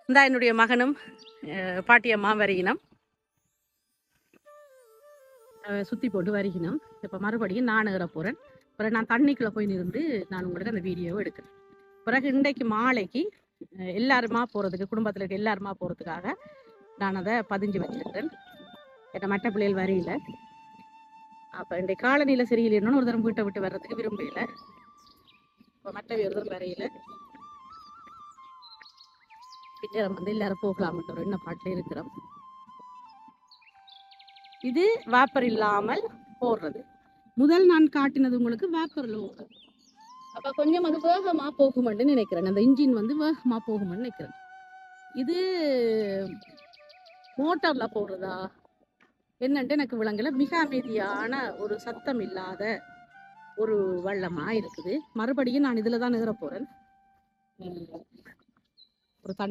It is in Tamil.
இந்த என்னுடைய மகனும் பாட்டியம்மா வருகினம் சுற்றி போட்டு வருகினோம். இப்போ மறுபடியும் நான் ஏற போகிறேன். பிறகு நான் தண்ணிக்குள்ளே போய் நின்று நான் உங்களுக்கு அந்த வீடியோவை எடுக்கிறேன். பிறகு இன்றைக்கு மாலைக்கு எல்லாருமா போகிறதுக்கு, குடும்பத்தில் இருக்க எல்லாருமா போகிறதுக்காக நான் அதை பதிஞ்சு வச்சிருக்கிறேன். என்ன மற்ற பிள்ளைகள் வரையில. அப்போ இன்றைக்கு காலநிலை சரியில்லைன்னு ஒரு தரம் வீட்டை விட்டு வர்றதுக்கு விரும்பல. இப்போ மற்ற ஒரு தரம் வரையில பின்னரம் வந்து எல்லாரும் போகலாம்ன்ற ஒரு என்ன பாட்டில் இருக்கிறோம். இது வாப்பர் இல்லாமல் போடுறது. முதல் நான் காட்டினது உங்களுக்கு வாப்பரில் போடுறது. அப்போ கொஞ்சம் அது வேகமாக போகுமென்னு நினைக்கிறேன். அந்த இன்ஜின் வந்து வேகமாக போகுமென்னு நினைக்கிறேன். இது மோட்டார்ல போடுறதா என்னன்ட்டு எனக்கு விளங்கல. மிக அமைதியான ஒரு சத்தம் இல்லாத ஒரு வள்ளமா இருக்குது. மறுபடியும் நான் இதுல தான் ஏற போறேன். ஒரு தண்ணி